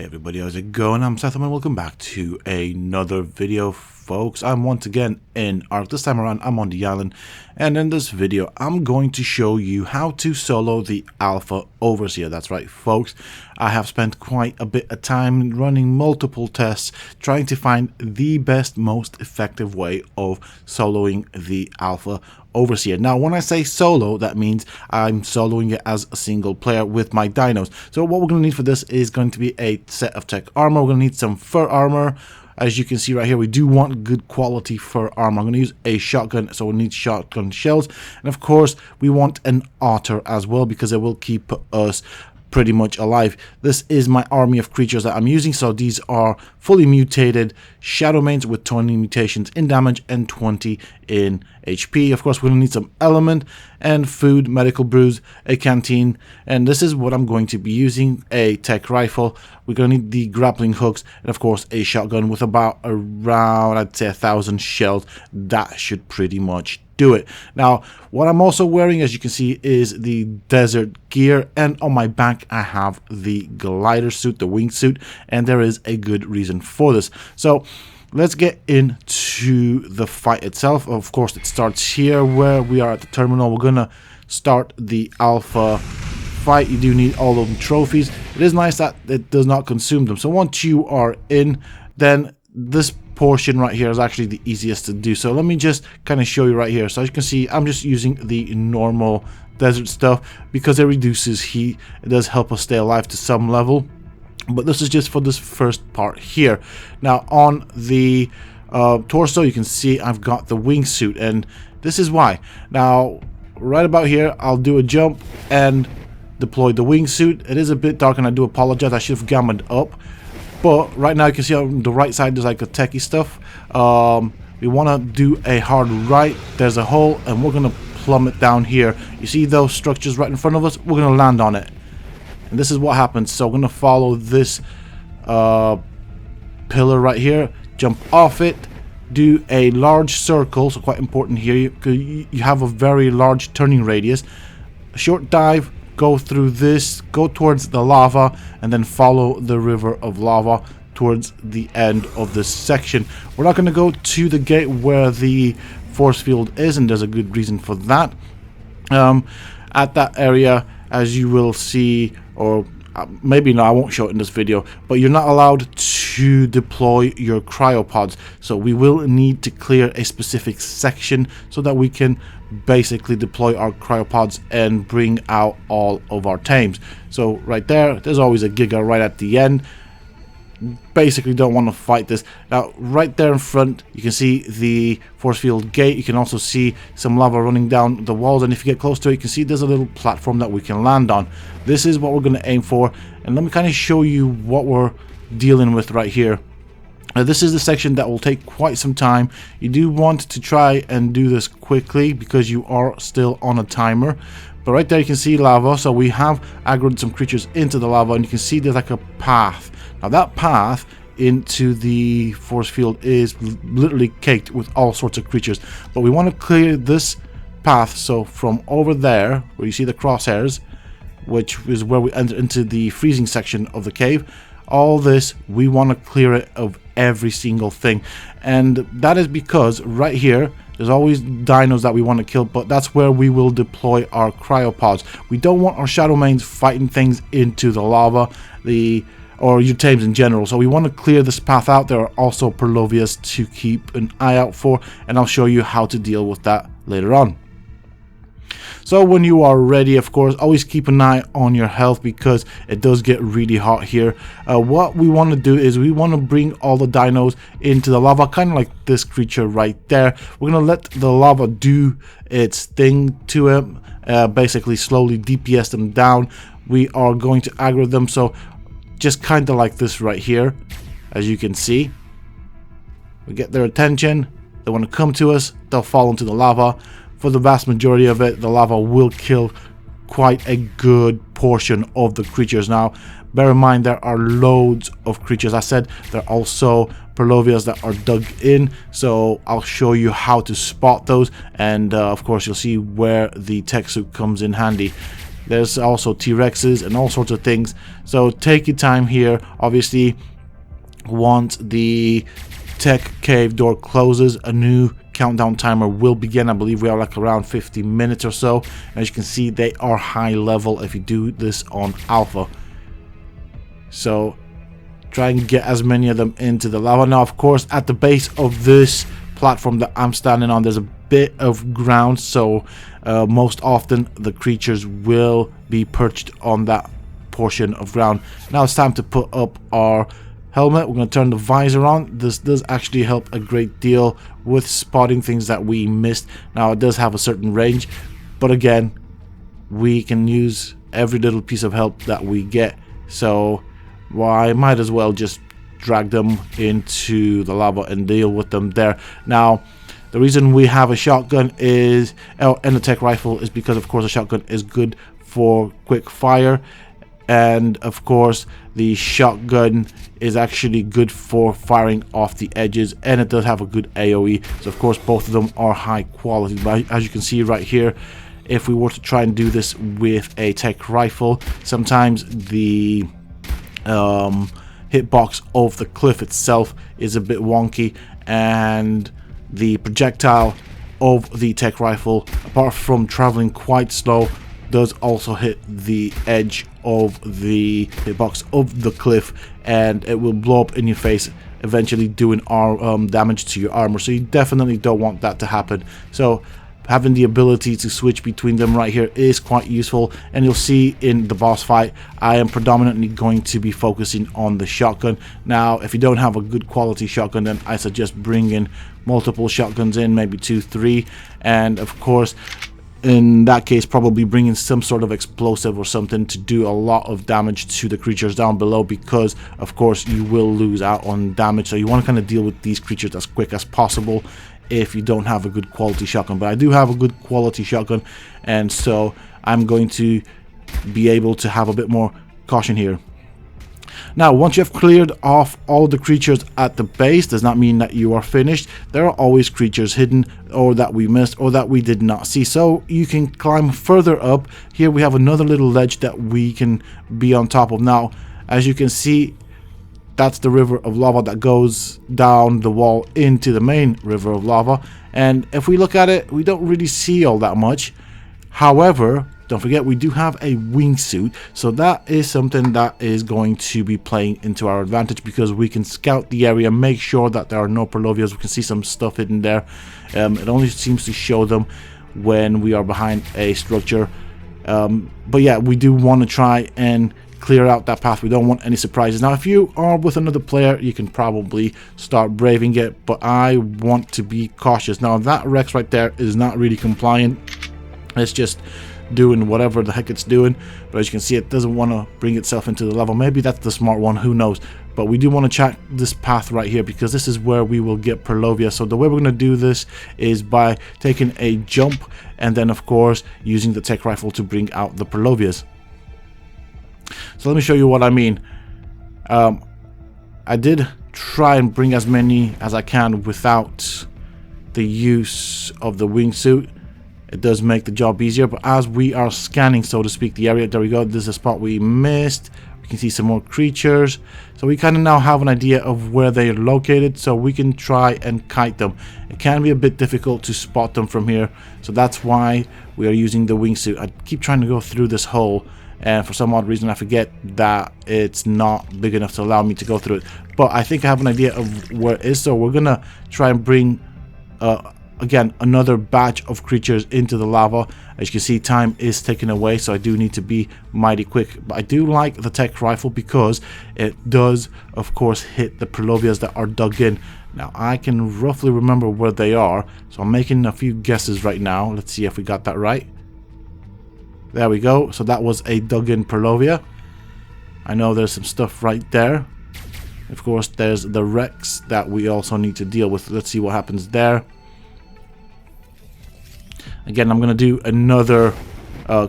Hey everybody, how's it going? I'm Sethum and welcome back to another video, folks. I'm once again in Ark. This time around I'm on the island, and in this video I'm going to show you how to solo the Alpha Overseer. That's right, folks. I have spent quite a bit of time running multiple tests trying to find the best, most effective way of soloing the Alpha Overseer. Now, when I say solo, that means I'm soloing it as a single player with my dinos. So what we're going to need for this is going to be a set of tech armor. We're going to need some fur armor. As you can see right here, we do want good quality fur armor. I'm going to use a shotgun, so we'll need shotgun shells. And of course, we want an otter as well, because it will keep us pretty much alive. This is my army of creatures that I'm using. So these are fully mutated shadow mains with 20 mutations in damage and 20 in HP. Of course, we're going to need some element and food, medical brews, a canteen, and this is what I'm going to be using: a tech rifle. We're going to need the grappling hooks, and of course a shotgun with about around, I'd say, 1,000 shells. That should pretty much do it. Now, what I'm also wearing, as you can see, is the desert gear, and on my back I have the glider suit, the wingsuit, and there is a good reason for this. So let's get into the fight itself. Of course, it starts here where we are at the terminal. We're gonna start the alpha fight. You do need all of the trophies. It is nice that it does not consume them. So once you are in, then this portion right here is actually the easiest to do. So let me just kind of show you right here. So as you can see, I'm just using the normal desert stuff because it reduces heat. It does help us stay alive to some level, but this is just for this first part here. Now on the torso, you can see I've got the wingsuit, and this is why. Now right about here, I'll do a jump and deploy the wingsuit. It is a bit dark and I do apologize. I should have gammoned up. But right now you can see on the right side there's like a techie stuff. We want to do a hard right. There's a hole and we're going to plummet down here. You see those structures right in front of us? We're going to land on it. And this is what happens. So we're going to follow this pillar right here. Jump off it. Do a large circle. So quite important here. You have a very large turning radius. A short dive. Go through this, go towards the lava, and then follow the river of lava towards the end of this section. We're not going to go to the gate where the force field is, and there's a good reason for that. At that area, as you will see, or maybe no, I won't show it in this video, but you're not allowed to deploy your cryopods. So we will need to clear a specific section so that we can basically deploy our cryopods and bring out all of our tames. So right there's always a giga right at the end. Basically don't want to fight this. Now right there in front you can see the force field gate. You can also see some lava running down the walls, and if you get close to it you can see there's a little platform that we can land on. This is what we're going to aim for, and let me kind of show you what we're dealing with right here. This is the section that will take quite some time. You do want to try and do this quickly because you are still on a timer. But right there you can see lava. So we have aggroed some creatures into the lava, and you can see there's like a path. Now that path into the force field is literally caked with all sorts of creatures. But we want to clear this path. So from over there where you see the crosshairs, which is where we enter into the freezing section of the cave, all this, we want to clear it of every single thing. And that is because right here there's always dinos that we want to kill, but that's where we will deploy our cryopods. We don't want our shadow mains fighting things into the lava, or your tames in general. So we want to clear this path out. There are also Perlovias to keep an eye out for, and I'll show you how to deal with that later on. So when you are ready, of course, always keep an eye on your health because it does get really hot here. What we want to do is we want to bring all the dinos into the lava, kind of like this creature right there. We're going to let the lava do its thing to him, basically slowly DPS them down. We are going to aggro them, so just kind of like this right here. As you can see, we get their attention. They want to come to us. They'll fall into the lava. For the vast majority of it, the lava will kill quite a good portion of the creatures. Now, bear in mind there are loads of creatures. I said there are also Perlovias that are dug in, so I'll show you how to spot those, and of course you'll see where the tech suit comes in handy. There's also T-Rexes and all sorts of things. So take your time here. Obviously, once the tech cave door closes, a new countdown timer will begin. I believe we are like around 50 minutes or so. As you can see, they are high level if you do this on alpha. So try and get as many of them into the lava. Now, of course, at the base of this platform that I'm standing on, there's a bit of ground, so most often the creatures will be perched on that portion of ground. Now it's time to put up our helmet. We're going to turn the visor on. This does actually help a great deal with spotting things that we missed. Now it does have a certain range, but again, we can use every little piece of help that we get, so I might as well just drag them into the lava and deal with them there. Now the reason we have a shotgun is and a tech rifle is because, of course, a shotgun is good for quick fire, and of course the shotgun is actually good for firing off the edges, and it does have a good AoE. So of course both of them are high quality. But as you can see right here, if we were to try and do this with a tech rifle, sometimes the hitbox of the cliff itself is a bit wonky, and the projectile of the tech rifle, apart from traveling quite slow, does also hit the edge of the hitbox of the cliff, and it will blow up in your face, eventually doing damage to your armor. So you definitely don't want that to happen. So having the ability to switch between them right here is quite useful, and you'll see in the boss fight I am predominantly going to be focusing on the shotgun. Now if you don't have a good quality shotgun, then I suggest bringing multiple shotguns in, maybe 2, 3, and of course in that case probably bringing some sort of explosive or something to do a lot of damage to the creatures down below, because of course you will lose out on damage. So you want to kind of deal with these creatures as quick as possible if you don't have a good quality shotgun. But I do have a good quality shotgun, and so I'm going to be able to have a bit more caution here. Now once you have cleared off all the creatures at the base, does not mean that you are finished. There are always creatures hidden, or that we missed, or that we did not see, so you can climb further up. Here we have another little ledge that we can be on top of. Now as you can see, that's the river of lava that goes down the wall into the main river of lava, and if we look at it, we don't really see all that much. However, don't forget we do have a wingsuit, so that is something that is going to be playing into our advantage, because we can scout the area, make sure that there are no Perlovias. We can see some stuff hidden there. It only seems to show them when we are behind a structure, but yeah, we do want to try and clear out that path. We don't want any surprises. Now if you are with another player, you can probably start braving it, but I want to be cautious. Now that Rex right there is not really compliant. It's just doing whatever the heck it's doing, but as you can see, it doesn't want to bring itself into the level. Maybe that's the smart one, who knows. But we do want to check this path right here, because this is where we will get Perlovia. So the way we're going to do this is by taking a jump, and then of course using the tech rifle to bring out the Perlovias. So let me show you what I mean. I did try and bring as many as I can without the use of the wingsuit. It does make the job easier, but as we are scanning, so to speak, the area, there we go, this is a spot we missed. We can see some more creatures, so we kind of now have an idea of where they are located, so we can try and kite them. It can be a bit difficult to spot them from here, so that's why we are using the wingsuit. I keep trying to go through this hole, and for some odd reason I forget that it's not big enough to allow me to go through it, but I think I have an idea of where it is. So we're gonna try and bring again another batch of creatures into the lava. As you can see, time is taken away, so I do need to be mighty quick. But I do like the tech rifle because it does of course hit the Perlovias that are dug in. Now I can roughly remember where they are, so I'm making a few guesses right now. Let's see if we got that right. There we go. So that was a dug in Perlovia. I know there's some stuff right there. Of course there's the Rex that we also need to deal with. Let's see what happens there. Again, I'm going to do another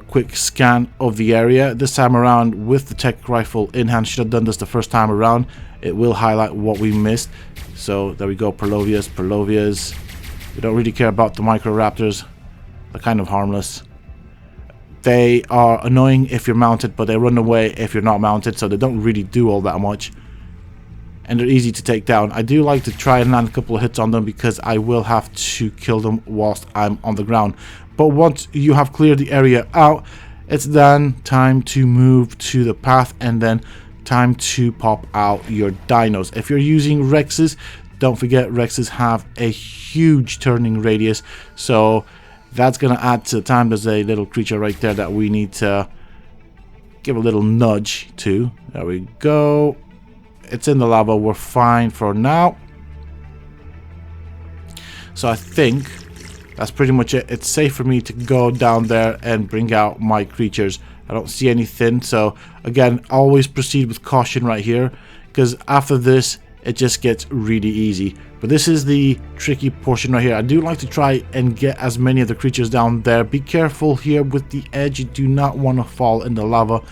quick scan of the area. This time around with the tech rifle in hand. Should have done this the first time around. It will highlight what we missed. So there we go, Perlovias, Perlovias. We don't really care about the Microraptors. They're kind of harmless. They are annoying if you're mounted, but they run away if you're not mounted, so they don't really do all that much. And they're easy to take down. I do like to try and land a couple of hits on them because I will have to kill them whilst I'm on the ground. But once you have cleared the area out, it's then time to move to the path and then time to pop out your dinos. If you're using Rexes, don't forget Rexes have a huge turning radius, so that's going to add to the time. There's a little creature right there that we need to give a little nudge to. There we go. It's in the lava. We're fine for now. So I think that's pretty much it. It's safe for me to go down there and bring out my creatures. I don't see anything. So again, always proceed with caution right here, because after this, it just gets really easy. But this is the tricky portion right here. I do like to try and get as many of the creatures down there. Be careful here with the edge. You do not want to fall in the lava.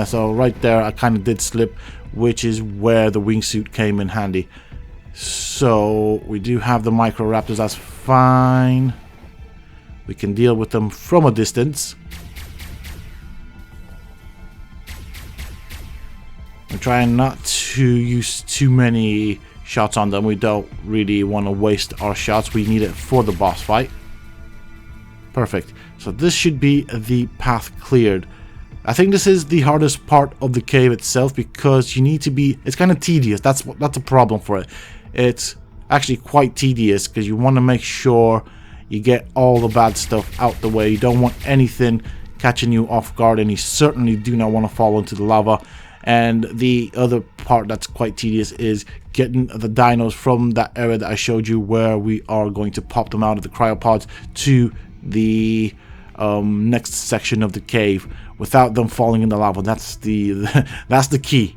So right there, I kind of did slip, which is where the wingsuit came in handy. So we do have the Microraptors. That's fine. We can deal with them from a distance. I'm trying not to use too many shots on them. We don't really want to waste our shots. We need it for the boss fight. Perfect. So this should be the path cleared. I think this is the hardest part of the cave itself, because you need to be... It's kind of tedious. That's a problem for it. It's actually quite tedious because you want to make sure you get all the bad stuff out the way. You don't want anything catching you off guard, and you certainly do not want to fall into the lava. And the other part that's quite tedious is getting the dinos from that area that I showed you, where we are going to pop them out of the cryopods, to the next section of the cave without them falling in the lava. That's the key.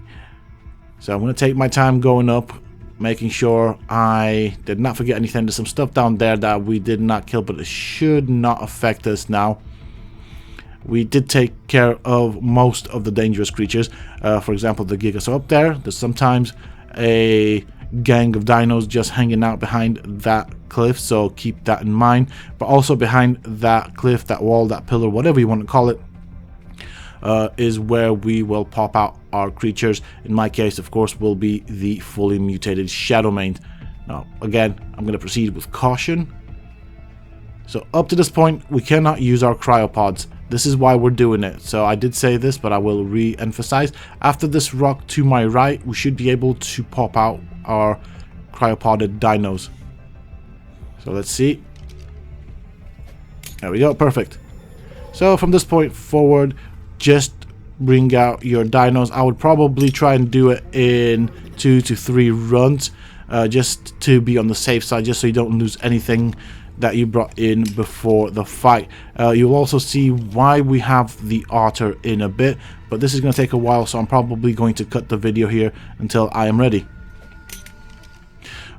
So I'm going to take my time going up, making sure I did not forget anything. There's some stuff down there that we did not kill, but it should not affect us now. We did take care of most of the dangerous creatures. For example, the Giga. So up there's sometimes a gang of dinos just hanging out behind that cliff, so keep that in mind. But also behind that cliff, that wall, that pillar, whatever you want to call it, is where we will pop out our creatures. In my case, of course, will be the fully mutated Shadowmane. Now, again, I'm going to proceed with caution. So up to this point, we cannot use our cryopods. This is why we're doing it. So I did say this, but I will re-emphasize. After this rock to my right, we should be able to pop out our cryopoded dinos. So let's see. There we go. Perfect. So from this point forward, just bring out your dinos. I would probably try and do it in 2 to 3 runs, just to be on the safe side, just so you don't lose anything that you brought in before the fight. You'll also see why we have the otter in a bit, but this is going to take a while, so I'm probably going to cut the video here until I am ready.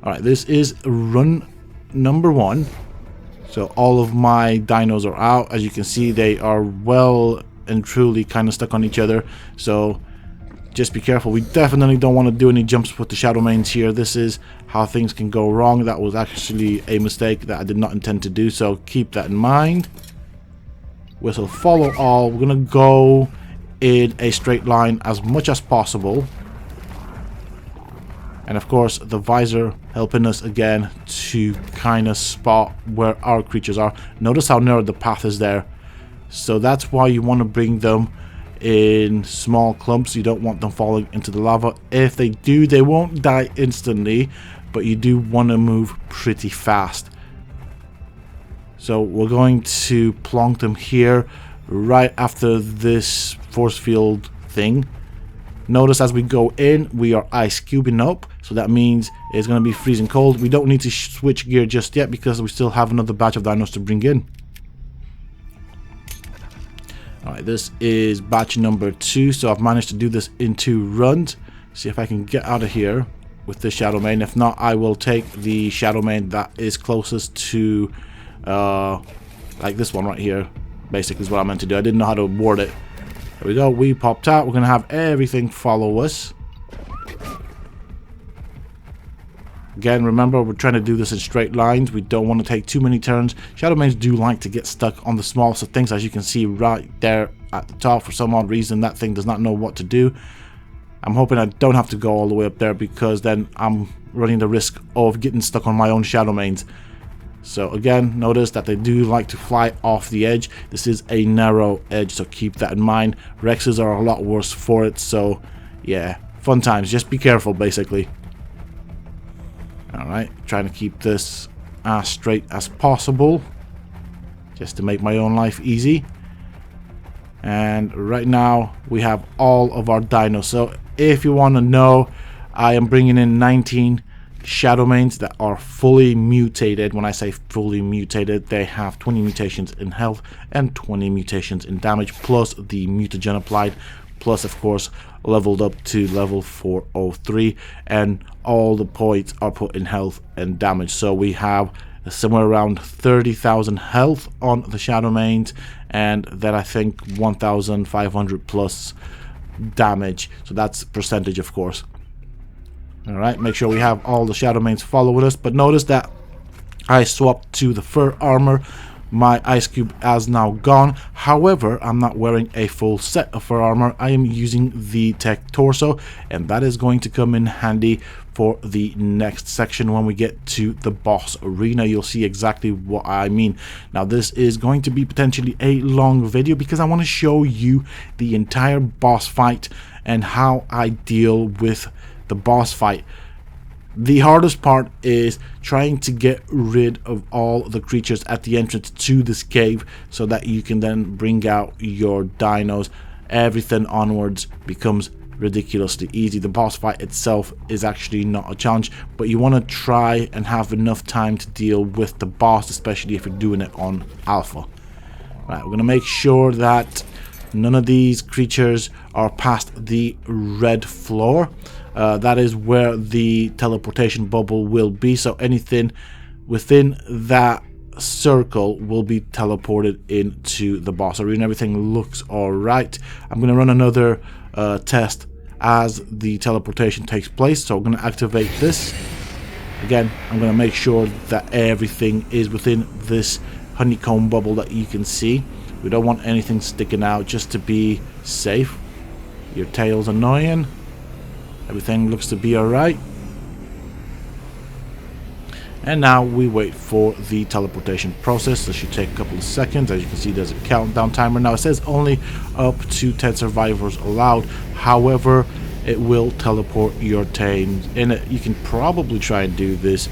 Alright, this is run number 1. So all of my dinos are out. As you can see, they are well and truly kind of stuck on each other, so just be careful. We definitely don't want to do any jumps with the Shadowmanes here. This is how things can go wrong. That was actually a mistake that I did not intend to do, so keep that in mind. Whistle follow all. We're going to go in a straight line as much as possible. And of course, the visor helping us again to kind of spot where our creatures are. Notice how narrow the path is there. So that's why you want to bring them in small clumps. You don't want them falling into the lava. If they do, they won't die instantly, but you do want to move pretty fast. So we're going to plonk them here right after this force field thing. Notice as we go in, we are ice cubing up, so that means it's going to be freezing cold. We don't need to switch gear just yet because we still have another batch of dinos to bring in. Alright, this is batch number 2, so I've managed to do this in 2 runs. See if I can get out of here with the Shadowmane. If not, I will take the Shadowmane that is closest to, like this one right here. Basically is what I meant to do. I didn't know how to word it. There we go, we popped out. We're going to have everything follow us. Again, remember, we're trying to do this in straight lines. We don't want to take too many turns. Shadow mains do like to get stuck on the smallest of things, as you can see right there at the top. For some odd reason, that thing does not know what to do. I'm hoping I don't have to go all the way up there, because then I'm running the risk of getting stuck on my own shadow mains. So again, notice that they do like to fly off the edge. This is a narrow edge, so keep that in mind. Rexes are a lot worse for it, so yeah, fun times. Just be careful, basically. Alright, trying to keep this as straight as possible, just to make my own life easy. And right now, we have all of our dinos. So if you want to know, I am bringing in 19 shadow mains that are fully mutated. When I say fully mutated, they have 20 mutations in health and 20 mutations in damage, plus the mutagen applied, plus of course leveled up to level 403, and all the points are put in health and damage. So we have somewhere around 30,000 health on the shadow mains, and then I think 1,500 plus damage. So that's percentage, of course. Alright, make sure we have all the shadow mains following us. But notice that I swapped to the fur armor. My ice cube has now gone. However, I'm not wearing a full set of fur armor. I am using the tech torso, and that is going to come in handy for the next section. When we get to the boss arena, you'll see exactly what I mean. Now, this is going to be potentially a long video, because I want to show you the entire boss fight and how I deal with the boss fight. The hardest part is trying to get rid of all the creatures at the entrance to this cave, so that you can then bring out your dinos. Everything onwards becomes ridiculously easy. The boss fight itself is actually not a challenge, but you want to try and have enough time to deal with the boss, especially if you're doing it on alpha. Right, we're going to make sure that none of these creatures are past the red floor. That is where the teleportation bubble will be, so anything within that circle will be teleported into the boss arena. Everything looks alright. I'm going to run another test as the teleportation takes place, so I'm going to activate this. Again, I'm going to make sure that everything is within this honeycomb bubble that you can see. We don't want anything sticking out, just to be safe. Your tail's annoying. Everything looks to be alright. And now we wait for the teleportation process. This should take a couple of seconds. As you can see, there's a countdown timer. Now it says only up to 10 survivors allowed. However, it will teleport your teams. And you can probably try and do this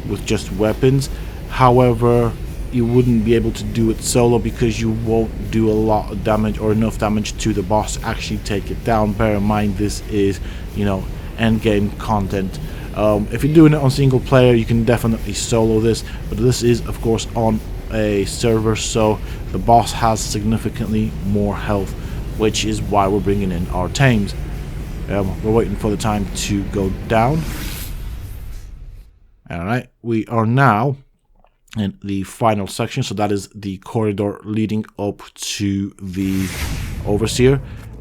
with just weapons. However, you wouldn't be able to do it solo, because you won't do a lot of damage or enough damage to the boss to actually take it down. Bear in mind, this is, you know, end game content. If you're doing it on single player, you can definitely solo this, but this is of course on a server, so the boss has significantly more health, which is why we're bringing in our tames. We're waiting for the time to go down. Alright, we are now in the final section, so that is the corridor leading up to the overseer.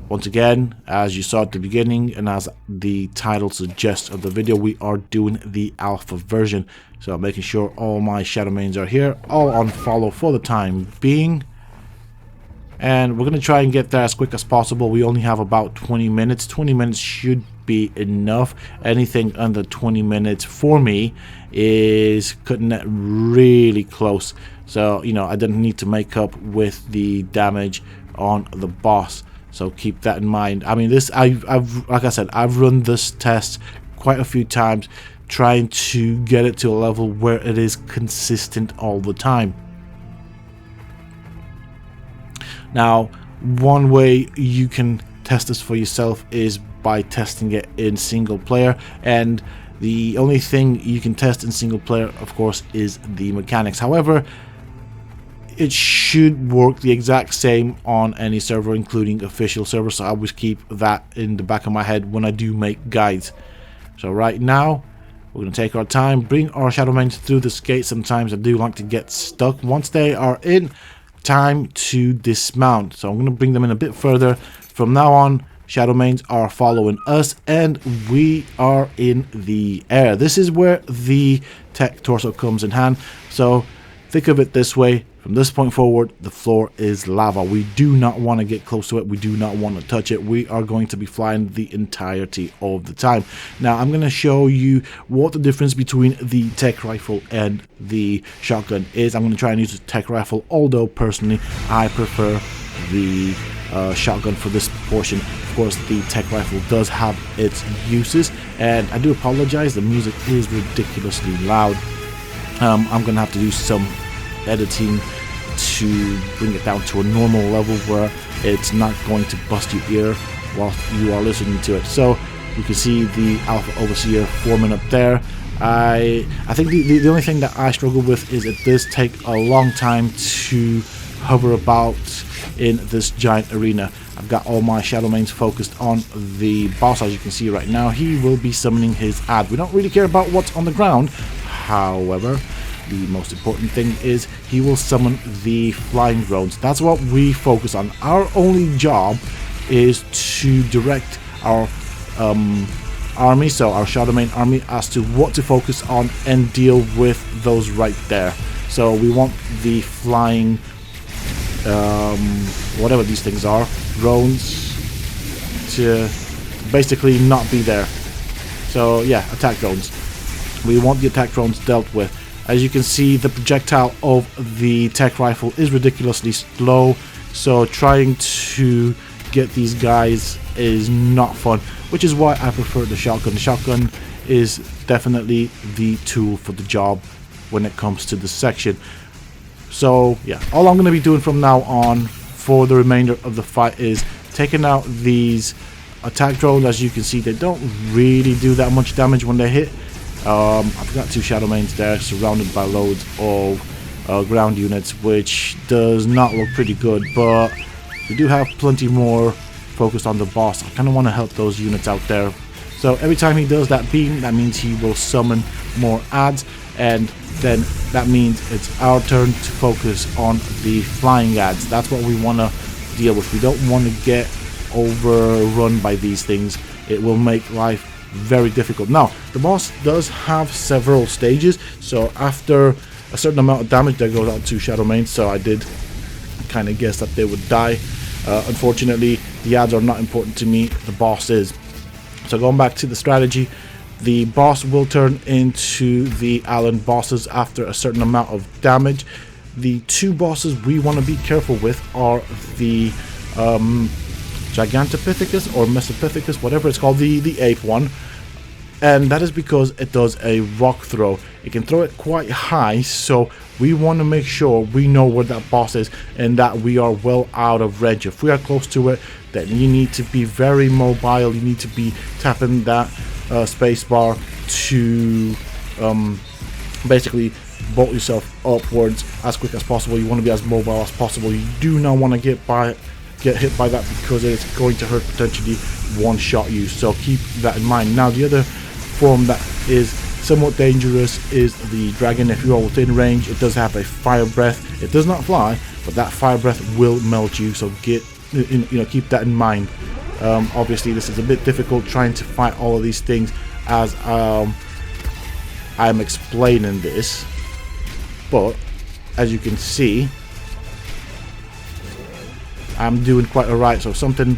Once again, as you saw at the beginning, and as the title suggests of the video, we are doing the alpha version. So I'm making sure all my shadow mains are here, all on follow for the time being. And we're going to try and get there as quick as possible. We only have about 20 minutes. 20 minutes should be enough. Anything under 20 minutes for me is cutting it really close. So, you know, I didn't need to make up with the damage on the boss. So keep that in mind. I mean, this, I've like I said, I've run this test quite a few times, trying to get it to a level where it is consistent all the time. Now, one way you can test this for yourself is by testing it in single player, and the only thing you can test in single player, of course, is the mechanics. However, it should work the exact same on any server, including official servers, so I always keep that in the back of my head when I do make guides. So right now, we're going to take our time, bring our shadow mains through this gate. Sometimes I do like to get stuck. Once they are in, time to dismount. So I'm going to bring them in a bit further. From now on, Shadow Mains are following us, and we are in the air. This is where the tech torso comes in hand. So think of it this way. From this point forward, the floor is lava. We do not want to get close to it. We do not want to touch it. We are going to be flying the entirety of the time. Now, I'm going to show you what the difference between the tech rifle and the shotgun is. I'm going to try and use the tech rifle, although personally, I prefer the shotgun for this portion. Of course, the tech rifle does have its uses, and I do apologize. The music is ridiculously loud. I'm going to have to do some editing to bring it down to a normal level where it's not going to bust your ear while you are listening to it. So you can see the Alpha Overseer forming up there. I think the only thing that I struggle with is it does take a long time to hover about in this giant arena. I've got all my Shadow Mains focused on the boss. As you can see right now, he will be summoning his ad. We don't really care about what's on the ground. However, the most important thing is he will summon the flying drones. That's what we focus on. Our only job is to direct our army, so our Shadow Main army, as to what to focus on and deal with those right there. So we want the flying, whatever these things are, drones, to basically not be there. So yeah, attack drones. We want the attack drones dealt with. As you can see, the projectile of the tech rifle is ridiculously slow, so trying to get these guys is not fun, which is why I prefer the shotgun. The shotgun is definitely the tool for the job when it comes to the section. So yeah, all I'm going to be doing from now on for the remainder of the fight is taking out these attack drones. As you can see, they don't really do that much damage when they hit. I've got two Shadow Mains there surrounded by loads of ground units, which does not look pretty good, but we do have plenty more focused on the boss. I kind of want to help those units out there. So every time he does that beam, that means he will summon more adds, and then that means it's our turn to focus on the flying adds. That's what we want to deal with. We don't want to get overrun by these things. It will make life very difficult. Now, the boss does have several stages, so after a certain amount of damage that goes out to Shadow Mains, so I did kind of guess that they would die. Unfortunately, the adds are not important to me, the boss is. So going back to the strategy, the boss will turn into the Allen bosses after a certain amount of damage. The two bosses we want to be careful with are the Gigantopithecus or Mesopithecus, whatever it's called, the ape one, and that is because it does a rock throw. It can throw it quite high, so we want to make sure we know where that boss is and that we are well out of range. If we are close to it, then you need to be very mobile. You need to be tapping that space bar to basically bolt yourself upwards as quick as possible. You want to be as mobile as possible. You do not want to get hit by that, because it's going to hurt, potentially one-shot you. So keep that in mind. Now, the other form that is somewhat dangerous is the dragon. If you are within range, it does have a fire breath. It does not fly, but that fire breath will melt you. So keep that in mind. Obviously, this is a bit difficult trying to fight all of these things as I'm explaining this, but as you can see, I'm doing quite alright. So something,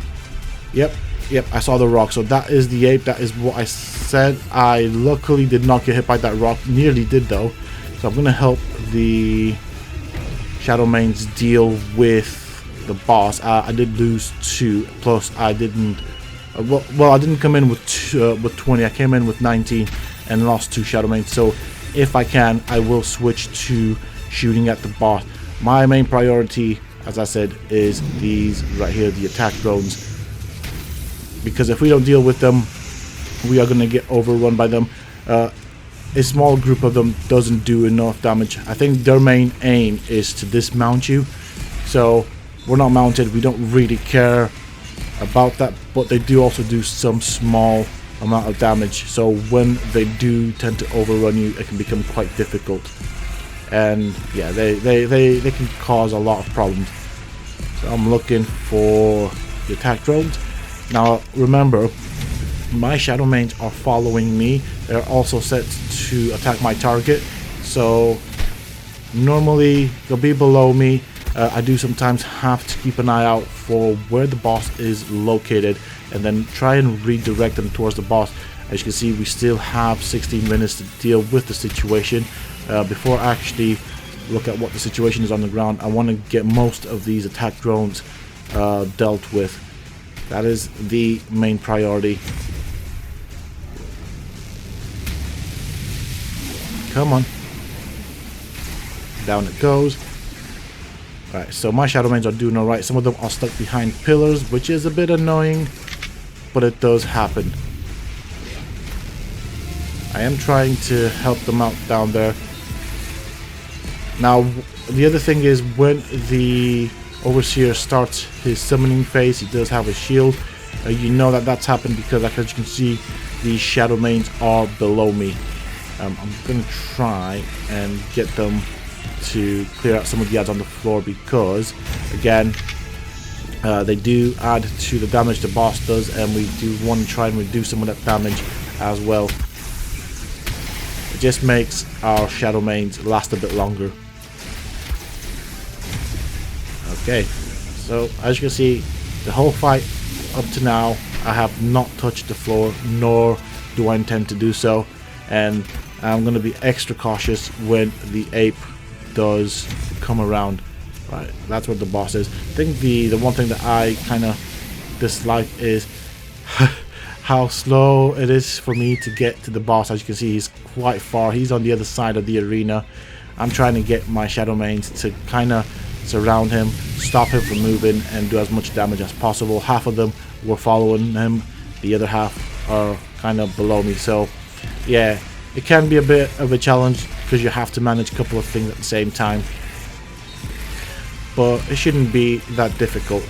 yep, I saw the rock. So that is the ape. That is what I said. I luckily did not get hit by that rock. Nearly did though. So I'm going to help the Shadow Mains deal with the boss. I did lose 2, plus I didn't well, I didn't come in with 20. I came in with 19 and lost 2 Shadow Mains. So if I can, I will switch to shooting at the boss. My main priority, as I said, is these right here, the attack drones, because if we don't deal with them, we are going to get overrun by them. A small group of them doesn't do enough damage. I think their main aim is to dismount you, so we're not mounted, we don't really care about that, but they do also do some small amount of damage. So when they do tend to overrun you, it can become quite difficult. And yeah, they can cause a lot of problems. So I'm looking for the attack drones. Now remember, my shadow mains are following me. They're also set to attack my target, so normally they'll be below me. I do sometimes have to keep an eye out for where the boss is located and then try and redirect them towards the boss. As you can see, we still have 16 minutes to deal with the situation. Before I actually look at what the situation is on the ground, I want to get most of these attack drones dealt with. That is the main priority. Come on. Down it goes. Alright, so my shadow mains are doing alright. Some of them are stuck behind pillars, which is a bit annoying, but it does happen. I am trying to help them out down there. Now, the other thing is, when the Overseer starts his summoning phase, he does have a shield. You know that that's happened because, like, as you can see, these shadow mains are below me. I'm going to try and get them to clear out some of the ads on the floor because, again, they do add to the damage the boss does, and we do want to try and reduce some of that damage as well. It just makes our shadow mains last a bit longer. Okay, so as you can see, the whole fight up to now, I have not touched the floor, nor do I intend to do so, and I'm going to be extra cautious when the ape does come around. Right, that's what the boss is. I think the one thing that I kind of dislike is how slow it is for me to get to the boss. As you can see, he's quite far. He's on the other side of the arena. I'm trying to get my shadow mains to kind of surround him, stop him from moving, and do as much damage as possible. Half of them were following him, the other half are kind of below me. So yeah, it can be a bit of a challenge because you have to manage a couple of things at the same time, but it shouldn't be that difficult.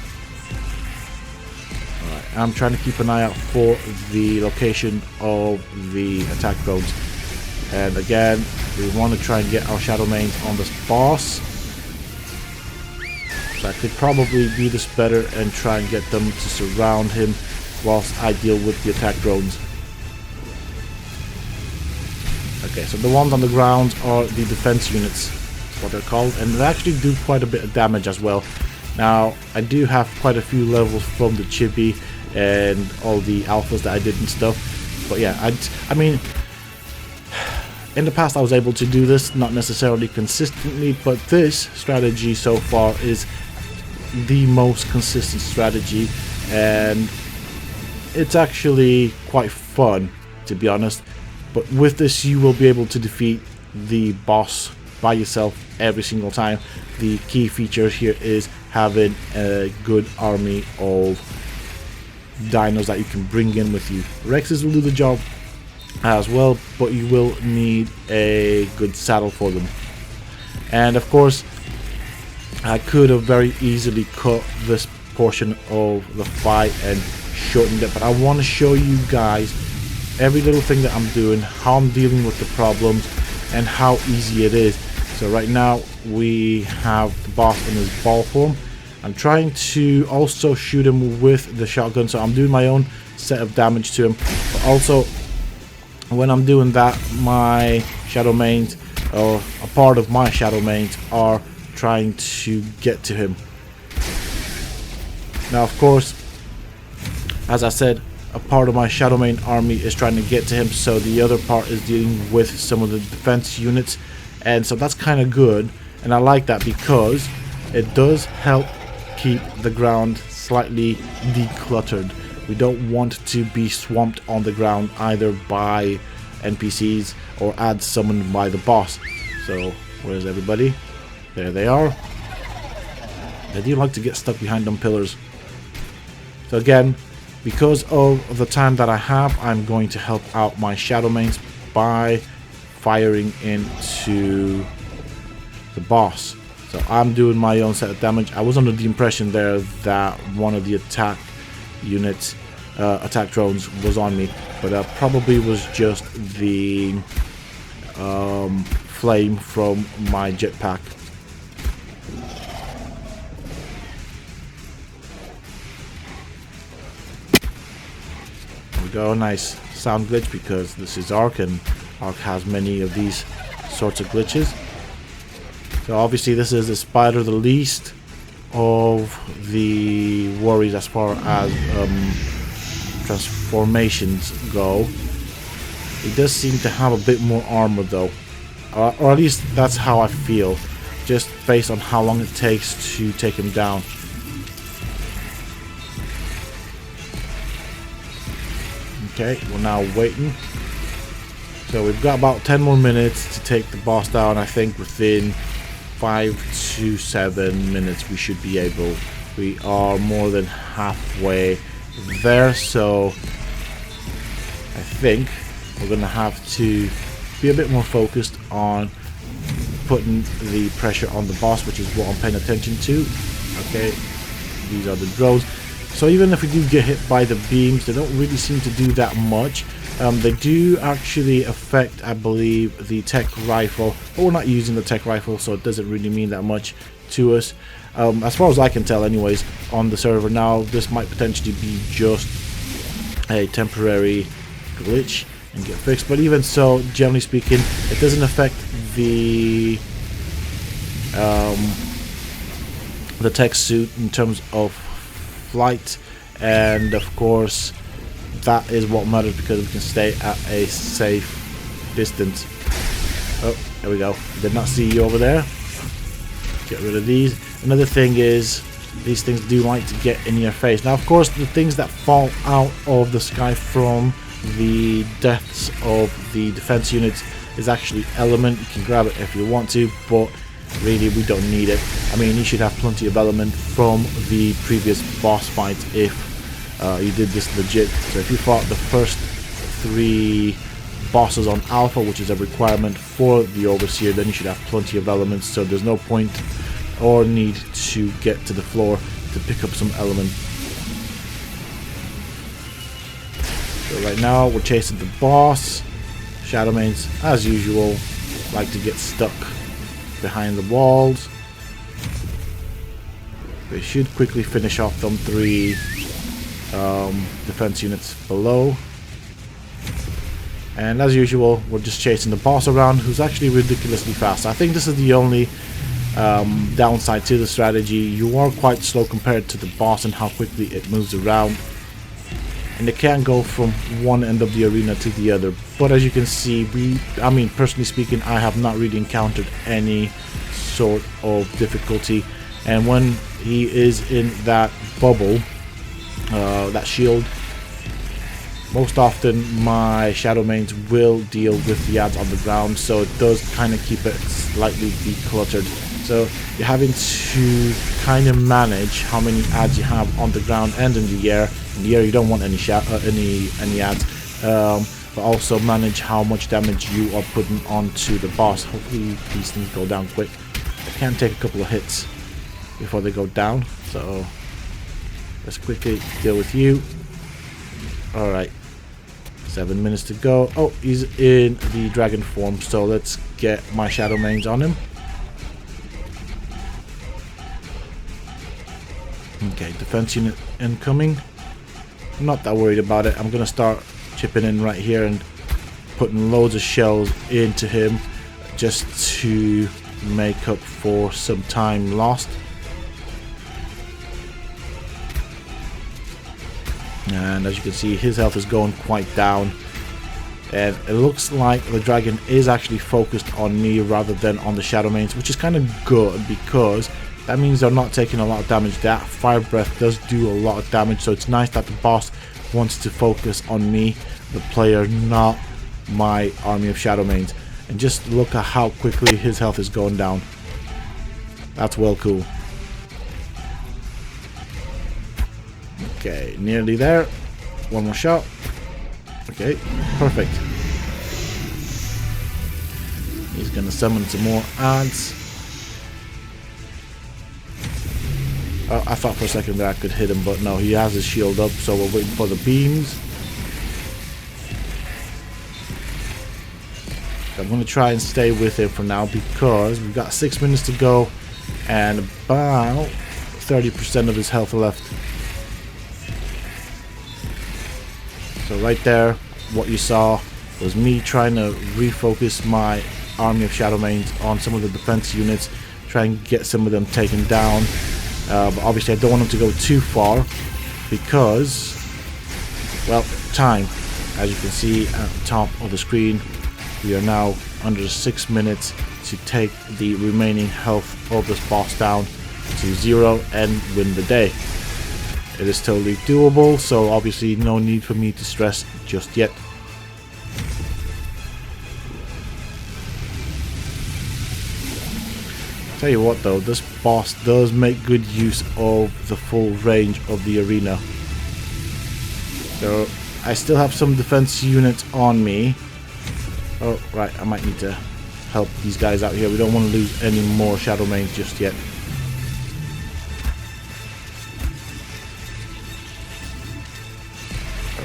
Alright, I'm trying to keep an eye out for the location of the attack drones, and again, we want to try and get our shadow mains on this boss. So I could probably do this better and try and get them to surround him whilst I deal with the attack drones. Okay, so the ones on the ground are the defense units, that's what they're called, and they actually do quite a bit of damage as well. Now, I do have quite a few levels from the chibi and all the alphas that I did and stuff, but yeah, I mean, in the past I was able to do this, not necessarily consistently, but this strategy so far is the most consistent strategy, and it's actually quite fun, to be honest. But with this, you will be able to defeat the boss by yourself every single time. The key feature here is having a good army of dinos that you can bring in with you. Rexes will do the job as well, but you will need a good saddle for them. And of course, I could have very easily cut this portion of the fight and shortened it, but I want to show you guys every little thing that I'm doing, how I'm dealing with the problems, and how easy it is. So right now we have the boss in his ball form. I'm trying to also shoot him with the shotgun, so I'm doing my own set of damage to him, but also when I'm doing that, my shadow mains, or a part of my shadow mains, are trying to get to him. Now of course, as I said, a part of my shadow main army is trying to get to him, so the other part is dealing with some of the defense units, and so that's kind of good, and I like that because it does help keep the ground slightly decluttered. We don't want to be swamped on the ground either by NPCs or ads summoned by the boss. So where's everybody? There they are. They do like to get stuck behind them pillars. So again, because of the time that I have, I'm going to help out my shadow mains by firing into the boss. So I'm doing my own set of damage. I was under the impression there that one of the attack units, attack drones, was on me, but that probably was just the flame from my jetpack. go. Nice sound glitch because this is Ark, and Ark has many of these sorts of glitches. So obviously this is the spider, the least of the worries as far as transformations go. It does seem to have a bit more armor though, or at least that's how I feel, just based on how long it takes to take him down. Okay, we're now waiting. So we've got about 10 more minutes to take the boss down. I think within 5 to 7 minutes we should be able. We are more than halfway there, so I think we're gonna have to be a bit more focused on putting the pressure on the boss, which is what I'm paying attention to. Okay, these are the drones. So even if we do get hit by the beams, they don't really seem to do that much. They do actually affect, I believe, the tech rifle, but we're not using the tech rifle, so it doesn't really mean that much to us. As far as I can tell anyways, on the server now, this might potentially be just a temporary glitch and get fixed, but even so, generally speaking, it doesn't affect the tech suit in terms of flight, and of course that is what matters because we can stay at a safe distance. Oh, there we go. Did not see you over there. Get rid of these. Another thing is these things do like to get in your face. Now of course the things that fall out of the sky from the deaths of the defense units is actually element. You can grab it if you want to, but really we don't need it. I mean, you should have plenty of element from the previous boss fights if you did this legit. So if you fought the first 3 bosses on Alpha, which is a requirement for the Overseer, then you should have plenty of elements, so there's no point or need to get to the floor to pick up some element. So right now we're chasing the boss. Shadowmanes, as usual, like to get stuck behind the walls. They should quickly finish off them 3 defense units below. And as usual, we're just chasing the boss around, who's actually ridiculously fast. I think this is the only downside to the strategy. You are quite slow compared to the boss and how quickly it moves around, and it can go from one end of the arena to the other. But as you can see, I mean, personally speaking, I have not really encountered any sort of difficulty. And when he is in that bubble, that shield, most often my Shadowmanes will deal with the ads on the ground, so it does kind of keep it slightly decluttered. So you're having to kind of manage how many ads you have on the ground and in the air. In the air you don't want any ads, but also manage how much damage you are putting onto the boss. Hopefully these things go down quick. I can take a couple of hits before they go down, so let's quickly deal with you. Alright, 7 minutes to go. Oh, he's in the dragon form, so let's get my Shadowmanes on him. Okay, defense unit incoming. I'm not that worried about it. I'm gonna start chipping in right here and putting loads of shells into him just to make up for some time lost. And as you can see, his health is going quite down, and it looks like the dragon is actually focused on me rather than on the Shadowmanes, which is kind of good because that means they're not taking a lot of damage. That fire breath does do a lot of damage, so it's nice that the boss wants to focus on me, the player, not my army of Shadowmanes. And just look at how quickly his health is going down. That's well cool. Okay, nearly there. One more shot. Okay, perfect. He's gonna summon some more ants. Oh, I thought for a second that I could hit him, but no, he has his shield up, so we're waiting for the beams. I'm going to try and stay with him for now because we've got 6 minutes to go and about 30% of his health left. So right there, what you saw was me trying to refocus my army of Shadowmanes on some of the defense units, try and get some of them taken down. But obviously I don't want them to go too far because, well, time. As you can see at the top of the screen, we are now under 6 minutes to take the remaining health of this boss down to 0 and win the day. It is totally doable, so obviously no need for me to stress just yet. Tell you what though, this boss does make good use of the full range of the arena. So I still have some defense units on me. Oh, right, I might need to help these guys out here. We don't want to lose any more Shadowmanes just yet.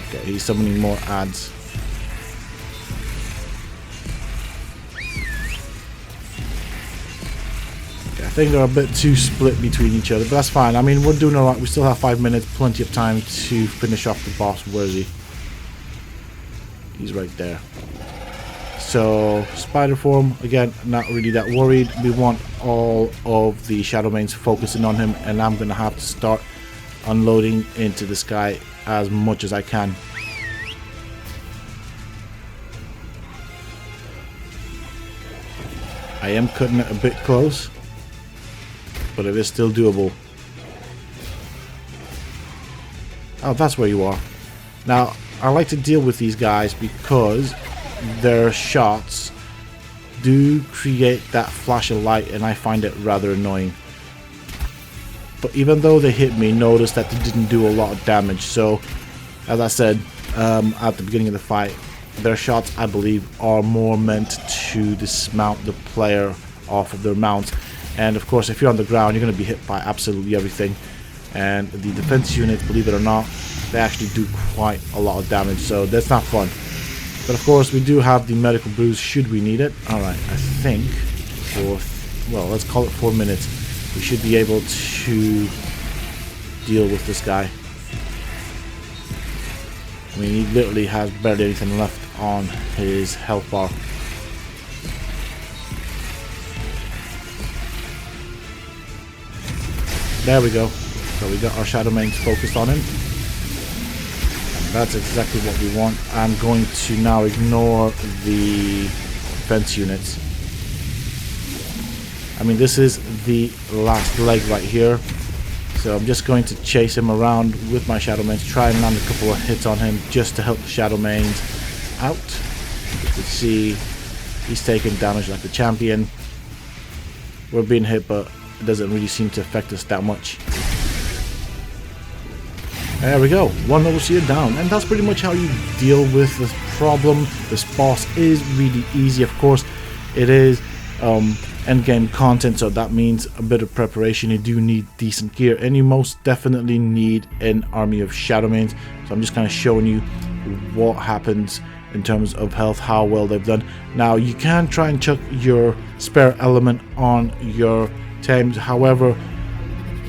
Okay, he's summoning more adds. Okay, I think they're a bit too split between each other, but that's fine. I mean, we're doing alright. We still have 5 minutes, plenty of time to finish off the boss. Where is he? He's right there. So, spider form, again, not really that worried. We want all of the Shadowmanes focusing on him, and I'm going to have to start unloading into this guy as much as I can. I am cutting it a bit close, but it is still doable. Oh, that's where you are. Now, I like to deal with these guys because their shots do create that flash of light, and I find it rather annoying. But even though they hit me, notice that they didn't do a lot of damage. So, as I said at the beginning of the fight, their shots, I believe, are more meant to dismount the player off of their mounts. And of course, if you're on the ground, you're going to be hit by absolutely everything. And the defense units, believe it or not, they actually do quite a lot of damage, so that's not fun. But of course, we do have the medical bruise should we need it. Alright, I think for, well, let's call it 4 minutes, we should be able to deal with this guy. I mean, he literally has barely anything left on his health bar. There we go. So we got our Shadowmanes focused on him. That's exactly what we want. I'm going to now ignore the defense units. I mean, this is the last leg right here. So I'm just going to chase him around with my Shadowmanes, try and land a couple of hits on him just to help the Shadowmanes out. You can see he's taking damage like a champion. We're being hit, but it doesn't really seem to affect us that much. There we go, one overseer down, and that's pretty much how you deal with this problem. This boss is really easy. Of course, it is endgame content, so that means a bit of preparation. You do need decent gear, and you most definitely need an army of Shadowmanes. So I'm just kind of showing you what happens in terms of health, how well they've done. Now, you can try and chuck your spare element on your tames. However,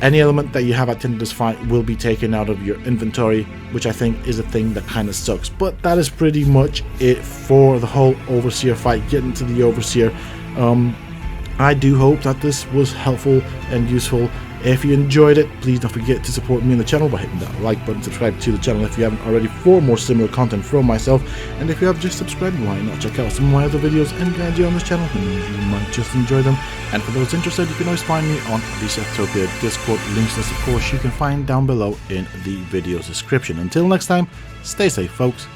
any element that you have at the end of this fight will be taken out of your inventory, which I think is a thing that kind of sucks. But that is pretty much it for the whole Overseer fight, getting to the Overseer. I do hope that this was helpful and useful. If you enjoyed it, please don't forget to support me on the channel by hitting that like button, subscribe to the channel if you haven't already for more similar content from myself, and if you have just subscribed, why not check out some of my other videos and guides you on this channel, and you might just enjoy them. And for those interested, you can always find me on the Sethum Discord. Links, of course, you can find down below in the video's description. Until next time, stay safe, folks.